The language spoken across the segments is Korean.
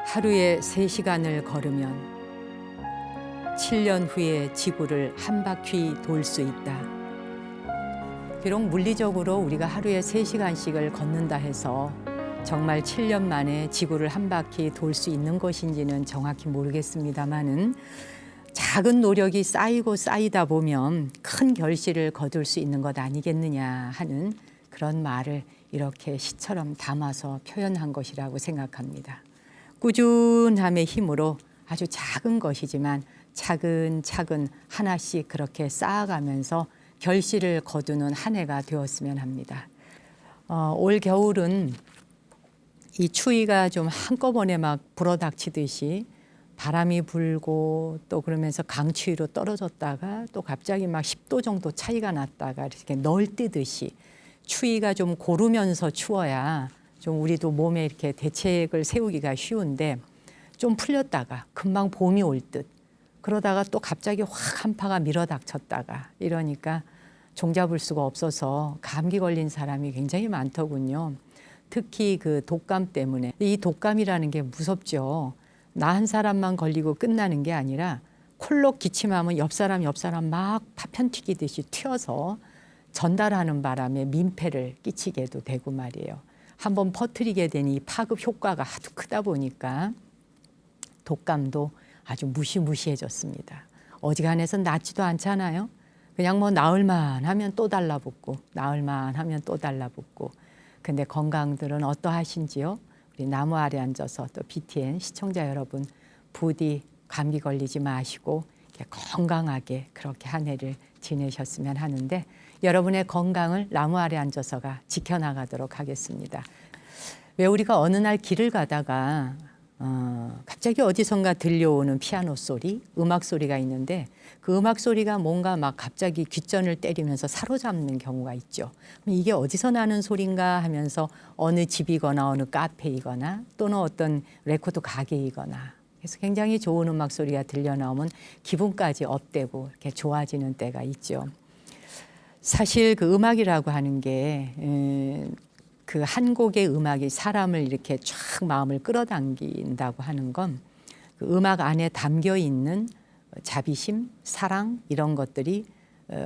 하루에 3시간을 걸으면 7년 후에 지구를 한 바퀴 돌 수 있다. 비록 물리적으로 우리가 하루에 3시간씩을 걷는다 해서 정말 7년 만에 지구를 한 바퀴 돌 수 있는 것인지는 정확히 모르겠습니다만은 작은 노력이 쌓이고 쌓이다 보면 큰 결실을 거둘 수 있는 것 아니겠느냐 하는 그런 말을 이렇게 시처럼 담아서 표현한 것이라고 생각합니다. 꾸준함의 힘으로 아주 작은 것이지만 차근차근 하나씩 그렇게 쌓아가면서 결실을 거두는 한 해가 되었으면 합니다. 올 겨울은 이 추위가 좀 한꺼번에 막 불어닥치듯이 바람이 불고 또 그러면서 강추위로 떨어졌다가 또 갑자기 막 10도 정도 차이가 났다가 이렇게 널뛰듯이 추위가 좀 고르면서 추워야 좀 우리도 몸에 이렇게 대책을 세우기가 쉬운데 좀 풀렸다가 금방 봄이 올 듯 그러다가 또 갑자기 확 한파가 밀어닥쳤다가 이러니까 종잡을 수가 없어서 감기 걸린 사람이 굉장히 많더군요. 특히 그 독감 때문에. 이 독감이라는 게 무섭죠. 나 한 사람만 걸리고 끝나는 게 아니라 콜록 기침하면 옆 사람 막 파편 튀기듯이 튀어서 전달하는 바람에 민폐를 끼치게도 되고 말이에요. 한번 퍼뜨리게 되니 파급 효과가 하도 크다 보니까 독감도 아주 무시무시해졌습니다. 어지간해서 낫지도 않잖아요. 그냥 뭐 나을만 하면 또 달라붙고 나을만 하면 또 달라붙고. 근데 건강들은 어떠하신지요? 우리 나무 아래 앉아서 또 BTN 시청자 여러분 부디 감기 걸리지 마시고 건강하게 그렇게 한 해를 지내셨으면 하는데 여러분의 건강을 나무 아래 앉아서가 지켜나가도록 하겠습니다. 왜 우리가 어느 날 길을 가다가 갑자기 어디선가 들려오는 피아노 소리, 음악 소리가 있는데 그 음악 소리가 뭔가 막 갑자기 귓전을 때리면서 사로잡는 경우가 있죠. 이게 어디서 나는 소린가 하면서 어느 집이거나 어느 카페이거나 또는 어떤 레코드 가게이거나 그래서 굉장히 좋은 음악 소리가 들려 나오면 기분까지 업되고 이렇게 좋아지는 때가 있죠. 사실 그 음악이라고 하는 게 그 한 곡의 음악이 사람을 이렇게 쫙 마음을 끌어당긴다고 하는 건 그 음악 안에 담겨 있는 자비심, 사랑 이런 것들이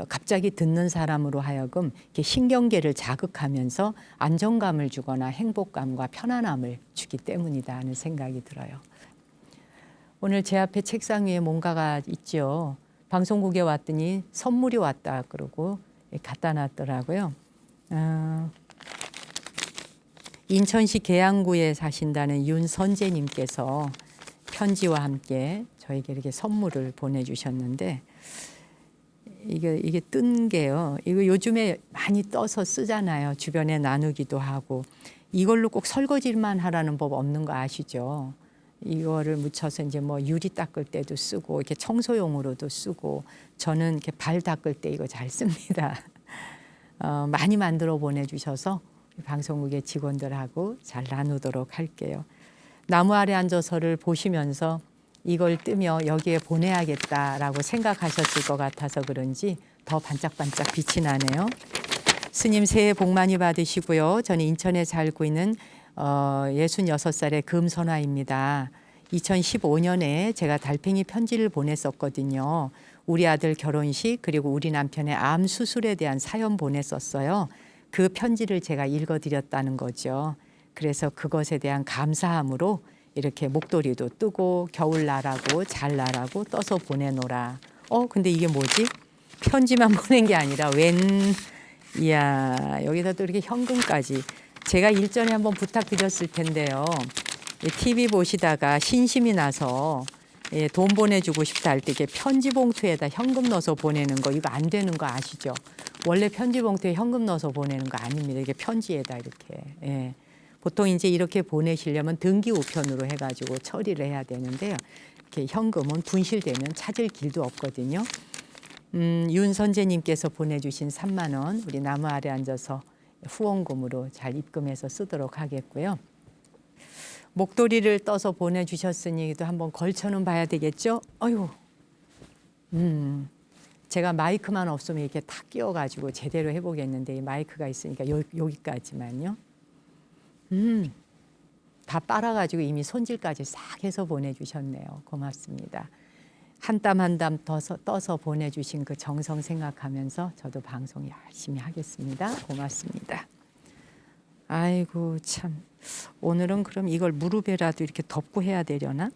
갑자기 듣는 사람으로 하여금 이렇게 신경계를 자극하면서 안정감을 주거나 행복감과 편안함을 주기 때문이다 하는 생각이 들어요. 오늘 제 앞에 책상 위에 뭔가가 있죠. 방송국에 왔더니 선물이 왔다 그러고 갖다 놨더라고요. 인천시 계양구에 사신다는 윤선재님께서 편지와 함께 저에게 이렇게 선물을 보내주셨는데 이게 뜬 게요. 이거 요즘에 많이 떠서 쓰잖아요. 주변에 나누기도 하고 이걸로 꼭 설거지만 하라는 법 없는 거 아시죠? 이거를 묻혀서 이제 뭐 유리 닦을 때도 쓰고 이렇게 청소용으로도 쓰고 저는 이렇게 발 닦을 때 이거 잘 씁니다. 많이 만들어 보내주셔서 방송국의 직원들하고 잘 나누도록 할게요. 나무 아래 앉아서를 보시면서 이걸 뜨며 여기에 보내야겠다라고 생각하셨을 것 같아서 그런지 더 반짝반짝 빛이 나네요. 스님 새해 복 많이 받으시고요. 저는 인천에 살고 있는 66살의 금선화입니다. 2015년에 제가 달팽이 편지를 보냈었거든요. 우리 아들 결혼식 그리고 우리 남편의 암 수술에 대한 사연 보냈었어요. 그 편지를 제가 읽어드렸다는 거죠. 그래서 그것에 대한 감사함으로 이렇게 목도리도 뜨고 겨울나라고 잘나라고 떠서 보내노라. 근데 이게 뭐지? 편지만 보낸 게 아니라 이야 여기다 또 이렇게 현금까지. 제가 일전에 한번 부탁드렸을 텐데요. TV 보시다가 신심이 나서 돈 보내주고 싶다 할 때 이렇게 편지 봉투에다 현금 넣어서 보내는 거 이거 안 되는 거 아시죠? 원래 편지 봉투에 현금 넣어서 보내는 거 아닙니다. 이게 편지에다 이렇게. 보통 이제 이렇게 보내시려면 등기 우편으로 해가지고 처리를 해야 되는데요. 이렇게 현금은 분실되면 찾을 길도 없거든요. 윤 선재님께서 보내주신 3만 원 우리 나무 아래 앉아서 후원금으로 잘 입금해서 쓰도록 하겠고요. 목도리를 떠서 보내주셨으니 또 한번 걸쳐는 봐야 되겠죠? 어휴, 제가 마이크만 없으면 이렇게 탁 끼워가지고 제대로 해보겠는데 이 마이크가 있으니까 여기까지만요. 다 빨아가지고 이미 손질까지 싹 해서 보내주셨네요. 고맙습니다. 한 땀 한 땀 떠서 보내주신 그 정성 생각하면서 저도 방송 열심히 하겠습니다. 고맙습니다. 아이고 참, 오늘은 그럼 이걸 무릎에라도 이렇게 덮고 해야 되려나?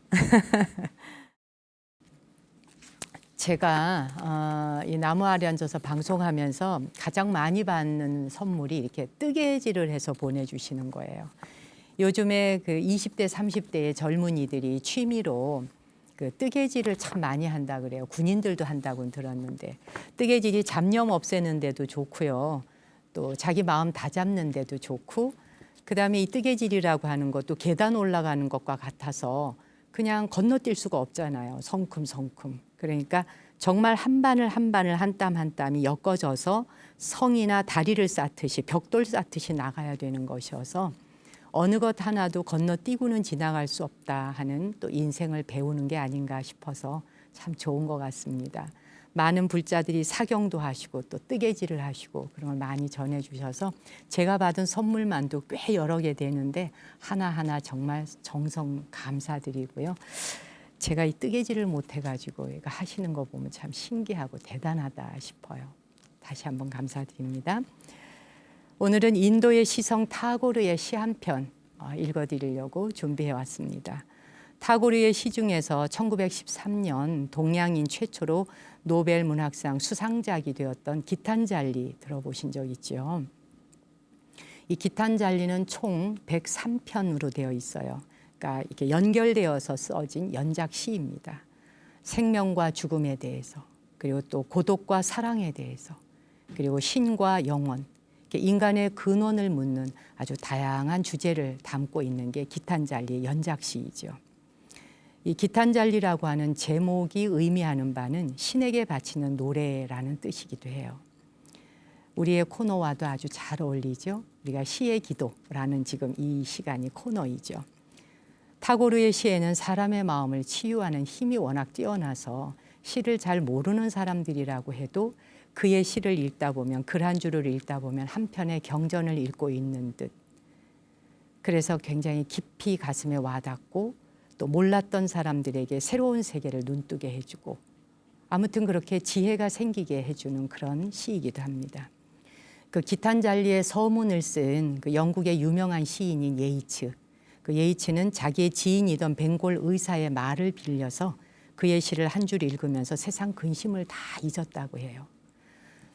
제가 이 나무 아래 앉아서 방송하면서 가장 많이 받는 선물이 이렇게 뜨개질을 해서 보내주시는 거예요. 요즘에 그 20대, 30대의 젊은이들이 취미로 그 뜨개질을 참 많이 한다 그래요. 군인들도 한다고 들었는데, 뜨개질이 잡념 없애는 데도 좋고요. 또 자기 마음 다잡는 데도 좋고, 그다음에 이 뜨개질이라고 하는 것도 계단 올라가는 것과 같아서 그냥 건너뛸 수가 없잖아요. 성큼성큼. 그러니까 정말 한 바늘 한 바늘 한 땀 한 땀이 엮어져서 성이나 다리를 쌓듯이 벽돌 쌓듯이 나가야 되는 것이어서 어느 것 하나도 건너뛰고는 지나갈 수 없다 하는 또 인생을 배우는 게 아닌가 싶어서 참 좋은 것 같습니다. 많은 불자들이 사경도 하시고 또 뜨개질을 하시고 그런 걸 많이 전해주셔서 제가 받은 선물만도 꽤 여러 개 되는데 하나하나 정말 정성 감사드리고요. 제가 이 뜨개질을 못 해가지고 이거 하시는 거 보면 참 신기하고 대단하다 싶어요. 다시 한번 감사드립니다. 오늘은 인도의 시성 타고르의 시 한 편 읽어드리려고 준비해 왔습니다. 타고르의 시 중에서 1913년 동양인 최초로 노벨 문학상 수상작이 되었던 기탄잘리 들어보신 적 있죠? 이 기탄잘리는 총 103편으로 되어 있어요. 그러니까 이렇게 연결되어서 써진 연작 시입니다. 생명과 죽음에 대해서, 그리고 또 고독과 사랑에 대해서, 그리고 신과 영원, 인간의 근원을 묻는 아주 다양한 주제를 담고 있는 게 기탄잘리의 연작시이죠. 이 기탄잘리라고 하는 제목이 의미하는 바는 신에게 바치는 노래라는 뜻이기도 해요. 우리의 코너와도 아주 잘 어울리죠. 우리가 시의 기도라는 지금 이 시간이 코너이죠. 타고르의 시에는 사람의 마음을 치유하는 힘이 워낙 뛰어나서 시를 잘 모르는 사람들이라고 해도 그의 시를 읽다 보면, 글 한 줄을 읽다 보면 한편의 경전을 읽고 있는 듯. 그래서 굉장히 깊이 가슴에 와닿고 또 몰랐던 사람들에게 새로운 세계를 눈뜨게 해주고 아무튼 그렇게 지혜가 생기게 해주는 그런 시이기도 합니다. 그 기탄잘리의 서문을 쓴 그 영국의 유명한 시인인 예이츠. 그 예이츠는 자기의 지인이던 벵골 의사의 말을 빌려서 그의 시를 한 줄 읽으면서 세상 근심을 다 잊었다고 해요.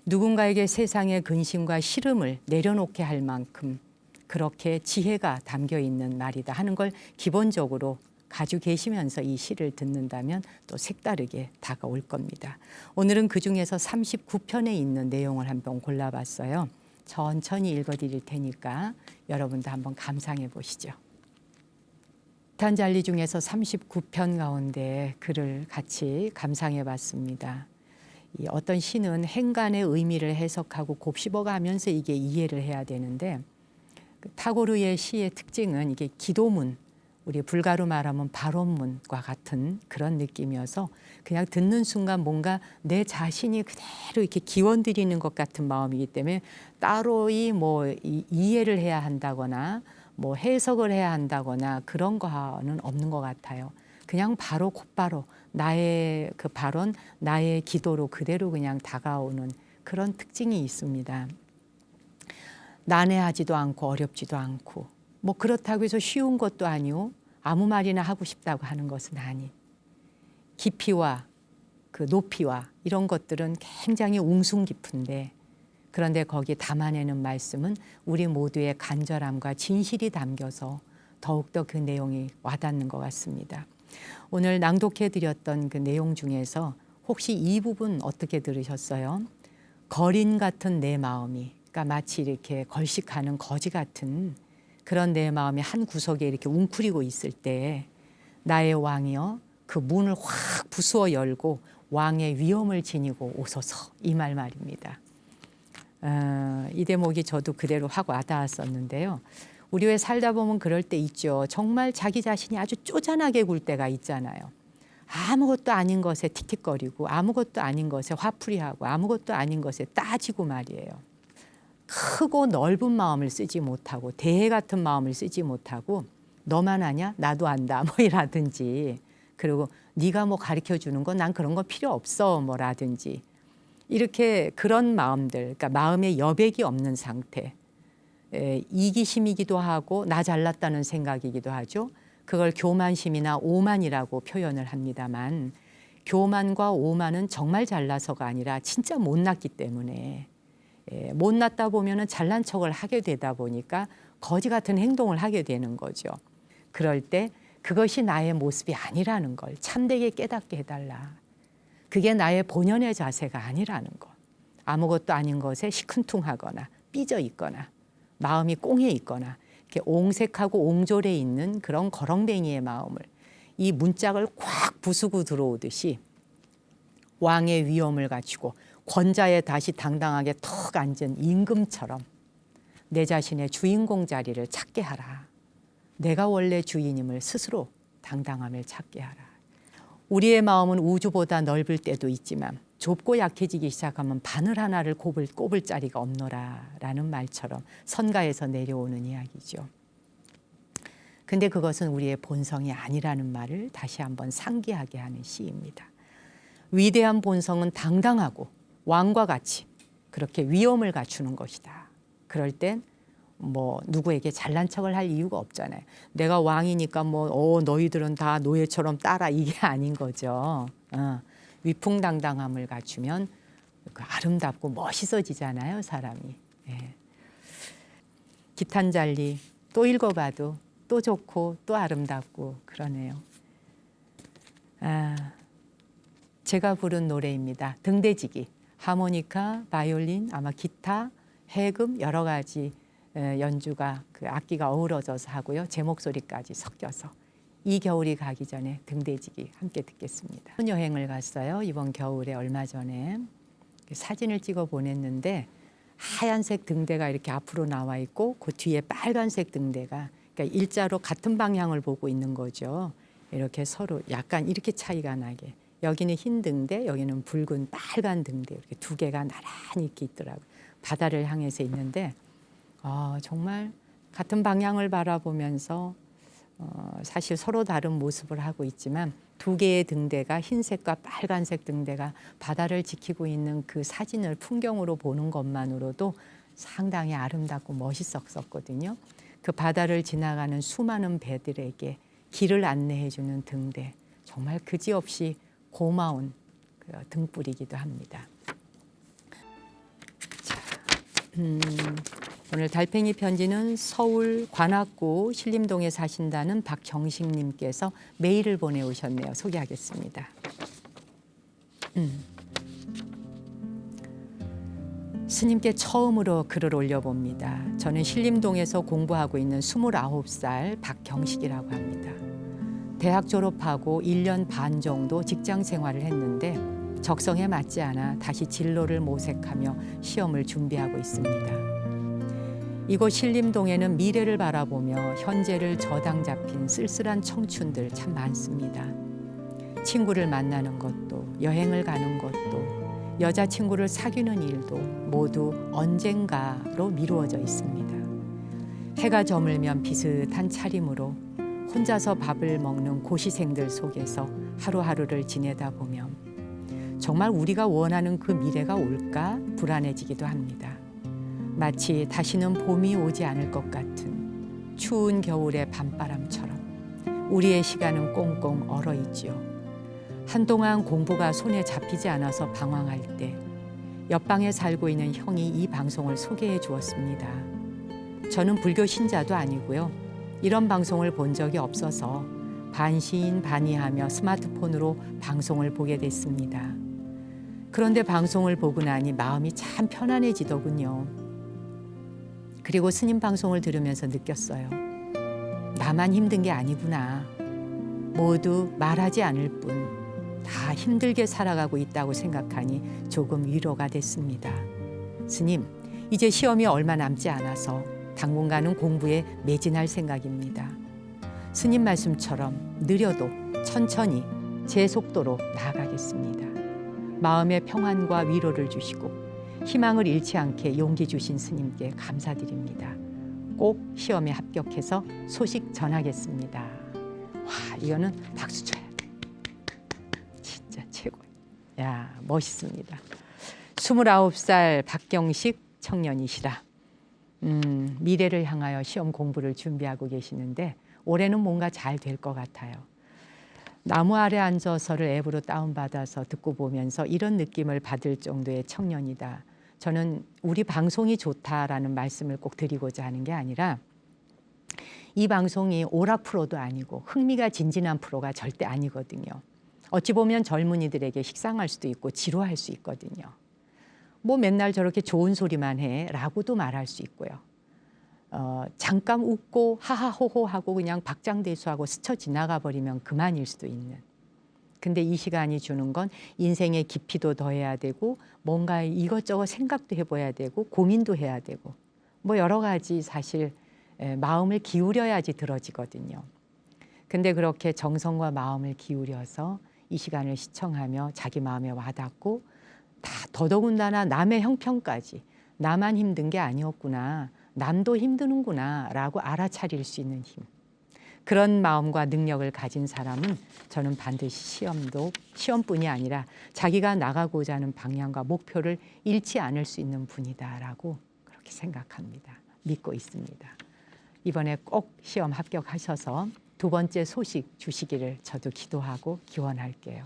누군가에게 세상의 근심과 시름을 내려놓게 할 만큼 그렇게 지혜가 담겨 있는 말이다 하는 걸 기본적으로 가지고 계시면서 이 시를 듣는다면 또 색다르게 다가올 겁니다. 오늘은 그중에서 39편에 있는 내용을 한번 골라봤어요. 천천히 읽어드릴 테니까 여러분도 한번 감상해 보시죠. 기탄잘리 중에서 39편 가운데 글을 같이 감상해 봤습니다. 어떤 시는 행간의 의미를 해석하고 곱씹어가면서 이게 이해를 해야 되는데 타고르의 시의 특징은 이게 기도문, 우리 불가로 말하면 발언문과 같은 그런 느낌이어서 그냥 듣는 순간 뭔가 내 자신이 그대로 이렇게 기원드리는 것 같은 마음이기 때문에 따로이 뭐 이해를 해야 한다거나 뭐 해석을 해야 한다거나 그런 거는 없는 것 같아요. 그냥 바로 곧바로 나의 그 발언, 나의 기도로 그대로 그냥 다가오는 그런 특징이 있습니다. 난해하지도 않고 어렵지도 않고 뭐 그렇다고 해서 쉬운 것도 아니고 아무 말이나 하고 싶다고 하는 것은 아닌 깊이와 그 높이와 이런 것들은 굉장히 웅숭 깊은데 그런데 거기 담아내는 말씀은 우리 모두의 간절함과 진실이 담겨서 더욱더 그 내용이 와닿는 것 같습니다. 오늘 낭독해 드렸던 그 내용 중에서 혹시 이 부분 어떻게 들으셨어요? 거린 같은 내 마음이, 그러니까 마치 이렇게 걸식하는 거지 같은 그런 내 마음이 한 구석에 이렇게 웅크리고 있을 때 나의 왕이여 그 문을 확 부수어 열고 왕의 위엄을 지니고 오소서, 이 말입니다. 이 대목이 저도 그대로 확 와닿았었는데요. 우리 왜 살다 보면 그럴 때 있죠. 정말 자기 자신이 아주 쪼잔하게 굴 때가 있잖아요. 아무것도 아닌 것에 틱틱거리고 아무것도 아닌 것에 화풀이하고 아무것도 아닌 것에 따지고 말이에요. 크고 넓은 마음을 쓰지 못하고 대해 같은 마음을 쓰지 못하고 너만 아냐? 나도 안다. 뭐 이라든지. 그리고 네가 뭐 가르쳐 주는 거 난 그런 거 필요 없어. 뭐라든지. 이렇게 그런 마음들, 그러니까 마음의 여백이 없는 상태. 이기심이기도 하고 나 잘났다는 생각이기도 하죠. 그걸 교만심이나 오만이라고 표현을 합니다만 교만과 오만은 정말 잘나서가 아니라 진짜 못났기 때문에 못났다 보면은 잘난 척을 하게 되다 보니까 거지 같은 행동을 하게 되는 거죠. 그럴 때 그것이 나의 모습이 아니라는 걸 참되게 깨닫게 해달라. 그게 나의 본연의 자세가 아니라는 것. 아무것도 아닌 것에 시큰둥하거나 삐져 있거나 마음이 꽁해 있거나 이렇게 옹색하고 옹졸해 있는 그런 거렁뱅이의 마음을 이 문짝을 꽉 부수고 들어오듯이 왕의 위엄을 갖추고 권자에 다시 당당하게 턱 앉은 임금처럼 내 자신의 주인공 자리를 찾게 하라. 내가 원래 주인임을 스스로 당당함을 찾게 하라. 우리의 마음은 우주보다 넓을 때도 있지만 좁고 약해지기 시작하면 바늘 하나를 꼽을 자리가 없노라라는 말처럼 선가에서 내려오는 이야기죠. 근데 그것은 우리의 본성이 아니라는 말을 다시 한번 상기하게 하는 시입니다. 위대한 본성은 당당하고 왕과 같이 그렇게 위엄을 갖추는 것이다. 그럴 땐 뭐 누구에게 잘난 척을 할 이유가 없잖아요. 내가 왕이니까 뭐 너희들은 다 노예처럼 따라 이게 아닌 거죠. 위풍당당함을 갖추면 그 아름답고 멋있어지잖아요, 사람이. 예. 기탄잘리 또 읽어봐도 또 좋고 또 아름답고 그러네요. 제가 부른 노래입니다. 등대지기, 하모니카, 바이올린, 아마 기타, 해금 여러 가지 연주가 그 악기가 어우러져서 하고요. 제 목소리까지 섞여서 이 겨울이 가기 전에 등대지기 함께 듣겠습니다. 여행을 갔어요. 이번 겨울에 얼마 전에 사진을 찍어 보냈는데 하얀색 등대가 이렇게 앞으로 나와 있고 그 뒤에 빨간색 등대가 그러니까 일자로 같은 방향을 보고 있는 거죠. 이렇게 서로 약간 이렇게 차이가 나게. 여기는 흰 등대, 여기는 붉은 빨간 등대 이렇게 두 개가 나란히 이렇게 있더라고요. 바다를 향해서 있는데 정말 같은 방향을 바라보면서 사실 서로 다른 모습을 하고 있지만 두 개의 등대가 흰색과 빨간색 등대가 바다를 지키고 있는 그 사진을 풍경으로 보는 것만으로도 상당히 아름답고 멋있었거든요. 그 바다를 지나가는 수많은 배들에게 길을 안내해 주는 등대, 정말 그지없이 고마운 그 등불이기도 합니다. 자, 오늘 달팽이 편지는 서울 관악구 신림동에 사신다는 박정식님께서 메일을 보내오셨네요. 소개하겠습니다. 스님께 처음으로 글을 올려봅니다. 저는 신림동에서 공부하고 있는 29살 박경식이라고 합니다. 대학 졸업하고 1년 반 정도 직장 생활을 했는데 적성에 맞지 않아 다시 진로를 모색하며 시험을 준비하고 있습니다. 이곳 신림동에는 미래를 바라보며 현재를 저당 잡힌 쓸쓸한 청춘들 참 많습니다. 친구를 만나는 것도 여행을 가는 것도 여자친구를 사귀는 일도 모두 언젠가로 미루어져 있습니다. 해가 저물면 비슷한 차림으로 혼자서 밥을 먹는 고시생들 속에서 하루하루를 지내다 보면 정말 우리가 원하는 그 미래가 올까 불안해지기도 합니다. 마치 다시는 봄이 오지 않을 것 같은 추운 겨울의 밤바람처럼 우리의 시간은 꽁꽁 얼어있지요. 한동안 공부가 손에 잡히지 않아서 방황할 때 옆방에 살고 있는 형이 이 방송을 소개해 주었습니다. 저는 불교 신자도 아니고요. 이런 방송을 본 적이 없어서 반신반의하며 스마트폰으로 방송을 보게 됐습니다. 그런데 방송을 보고 나니 마음이 참 편안해지더군요. 그리고 스님 방송을 들으면서 느꼈어요. 나만 힘든 게 아니구나. 모두 말하지 않을 뿐 다 힘들게 살아가고 있다고 생각하니 조금 위로가 됐습니다. 스님, 이제 시험이 얼마 남지 않아서 당분간은 공부에 매진할 생각입니다. 스님 말씀처럼 느려도 천천히 제 속도로 나아가겠습니다. 마음의 평안과 위로를 주시고 희망을 잃지 않게 용기 주신 스님께 감사드립니다. 꼭 시험에 합격해서 소식 전하겠습니다. 와, 이거는 박수 쳐야 돼. 진짜 최고. 야, 멋있습니다. 29살 박경식 청년이시라. 미래를 향하여 시험 공부를 준비하고 계시는데 올해는 뭔가 잘 될 것 같아요. 나무 아래 앉아서를 앱으로 다운받아서 듣고 보면서 이런 느낌을 받을 정도의 청년이다. 저는 우리 방송이 좋다라는 말씀을 꼭 드리고자 하는 게 아니라 이 방송이 오락 프로도 아니고 흥미가 진진한 프로가 절대 아니거든요. 어찌 보면 젊은이들에게 식상할 수도 있고 지루할 수 있거든요. 뭐 맨날 저렇게 좋은 소리만 해 라고도 말할 수 있고요. 잠깐 웃고 하하호호 하고 그냥 박장대소하고 스쳐 지나가 버리면 그만일 수도 있는. 근데 이 시간이 주는 건 인생의 깊이도 더해야 되고 뭔가 이것저것 생각도 해봐야 되고 고민도 해야 되고 뭐 여러 가지 사실 마음을 기울여야지 들어지거든요. 근데 그렇게 정성과 마음을 기울여서 이 시간을 시청하며 자기 마음에 와닿고 다 더더군다나 남의 형편까지 나만 힘든 게 아니었구나, 남도 힘드는구나 라고 알아차릴 수 있는 힘. 그런 마음과 능력을 가진 사람은 저는 반드시 시험뿐이 아니라 자기가 나가고자 하는 방향과 목표를 잃지 않을 수 있는 분이다라고 그렇게 생각합니다. 믿고 있습니다. 이번에 꼭 시험 합격하셔서 두 번째 소식 주시기를 저도 기도하고 기원할게요.